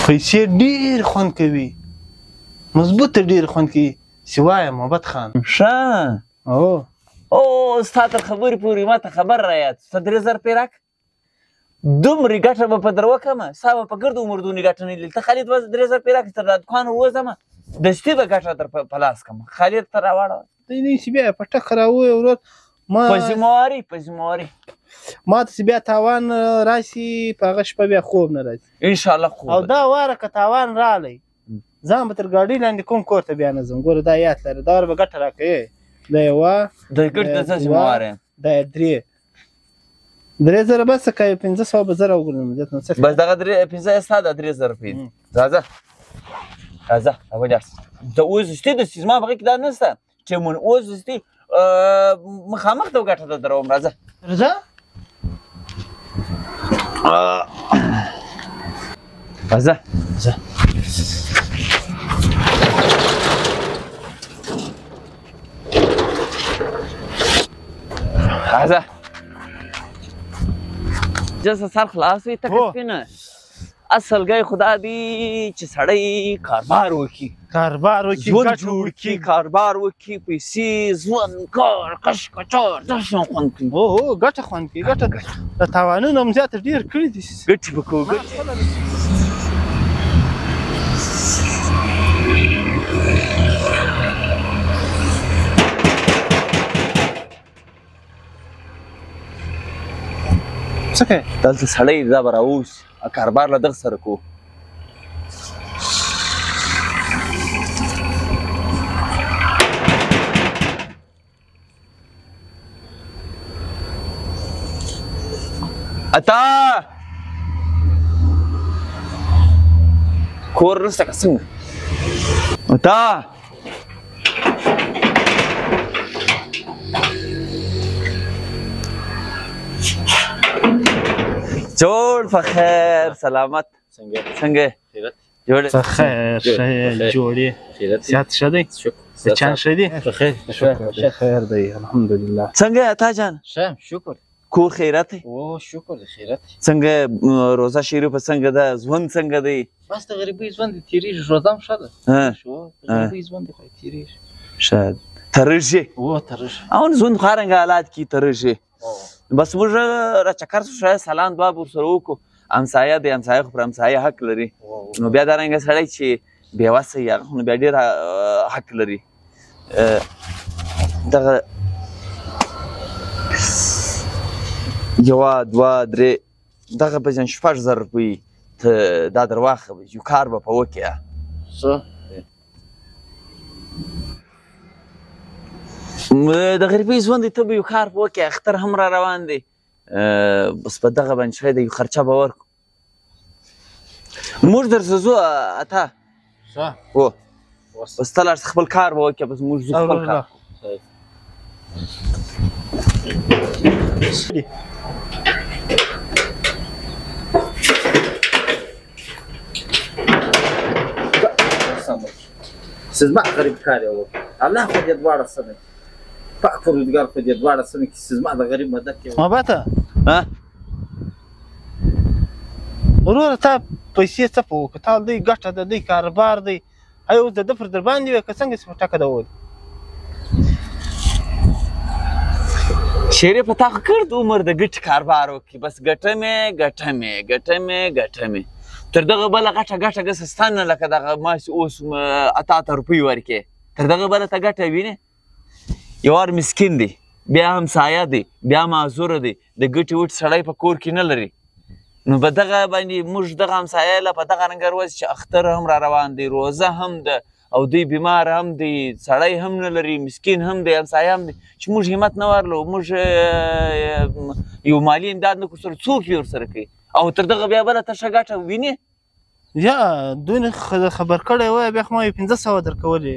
پیسې ډېر خوند کوي مضبوطه ډېر خوند کوي سوای محبت خان ښه او ستا تر خبرې پورې ما ته خبر رایاد ستا 3000 روپۍ راکړه دومرې ګټه به په در وکړمه ستا به په ګردو مردونې ګټه نه لیدل ته خالي 3000 روپۍ راکړه تر دا دوکان ووځمه دستي به ګټه در په لاس کړم خالي ته راواړوه دی نه چې بیا په ټکه راووی ورور په ذمواري ما ته چې بیا تاوان راشي په هغه شپه بیا خوب نه راځي انشاءالله خوب او دا واره که تاوان رالی ځان به تر ګاډۍ لاندې کوم کور ته بیا نه ځم ګوره دا یاد لرې دا ور به ګټه راکوې دا یوه د ګټ د څه ذموار یم دا 3 بس که 500 به زر وګورم بس دغه 500 ستا د 3000 روپۍ دي راځه راولاړ ته اوس دستي زما په غېږ کې دا نشته چې مون اوس دستي مخامخ ته ګټه ته دروم راځه راځه جسه سر خلاص وي ته سپینه اصل ګی خدا دی چې سړی کاربار وکړي ژوند جوړ کړي کاربار وکړي پیسې ژوند کار کش کچار دا شان خوند کوي ګټه خوند کوي ګټه د تاوانونو هم زیاته ډېر کړي دي ګټې به کوو څه کوې دلته سړی دا به راووسي کاربار له دغه سره کوو اتا کور نسته که څنګه اتا جوړ په خیر سلامت څنګه جوړ په خیر جوړې صحت ښه دی بچیان ښه دي خیر دی الحمدلله څنګه اتا جان ښه شکر کور خیرت دی شکر د خیرت څنګه روزه شریفه څنګه ده ژوند څنګه دی بس د غریبۍ ژوند دې تېرېږي روزه هم ښه ده د غریبۍ ژوند دې خو یې تېرېږي ښه ترږي ترږي او ژوند خو هر رنګه حالات کې ترږي بس موږ راچکر شو شاید سلام دعا به ورسره وکړو همسایه دی همسایه خو پر همسایه حق لري نو بیا دا رنګه سړی چې بېوسه وي هغه خو نو بیا ډېر حق لري دغه یوه دوه درې دغه به جان 6000 روپۍ ته دا در واخله یو کار به په وکړې د غریبۍ ژوند دی ته به یو کار په وکړې اختر هم را روان دی بس په دغه باندې شاید یو خرچه به ورکړو موږ درته ځو اتا بس ته لاړ خپل کار به وکړې بس موږ ځو خپل کار سزما غریب کار یې وکړ الله خو دې دواړه څه دی پاک پروردګار خو دې دواړه څه نه کړي سزما د غریب مدد کې محبته وروره تا پیسې څه په وکړه تا دی ګټه د دی کاروبار دی ای اوس د ده پر در باندې وی که څنګه چې په ټکه ده وولي شریفه تا خو ګرد عمر د ګټې کاروبار وکړي بس ګټمې تر دغه بله غټه ګټه ستا نه لکه دغه ماسې اوس اته روپۍ ورکې تر دغه بله ته ګټه وینې یو وار مسکین دی بیا همسایه دی بیا معذوره دی د ګټې وټې سړی په کور کې نه لري نو په دغه باندې موږ دغه همسایه له په دغه رنګه ورځ چې اختر هم را روان دی روزه هم ده او دوی بیمار هم دی سړی هم نه لري مسکین هم دی همسایه هم دی چې موږ همت نه ورلو موږ یو مالي امداد نه کړو سره څوک یې ورسره کوي او تر دغه بیا بله ته ښه ګټه وینې یا دوی نه خبر کړی وای بیا خو ما یې 500 درکولې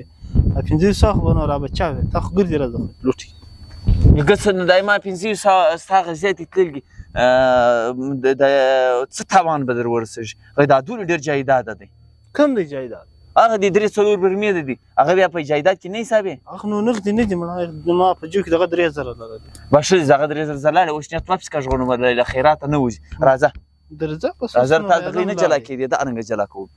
500 خو به نو را بچا وې تا خو ګرځې راځه لوټي ګڅه نه دی ما 500 ستا هغه زیاتې تللي څه تاوان به در ورسېږي دا دونه ډېر جایداد دی کم دی جایداد هغه د 3-4 برمې دی هغه بیا په جایداد کې نه حسابې هغه نو نغدې نه دي ما په جیب کې دغه 3000 لري باشه دغه 3000 زلاړې اوس نیت واپس کا ژغورنو له خیراته نه وځي راځه درځه راځه تا دغه نه جلا کېدې دا رنګه جلا کوو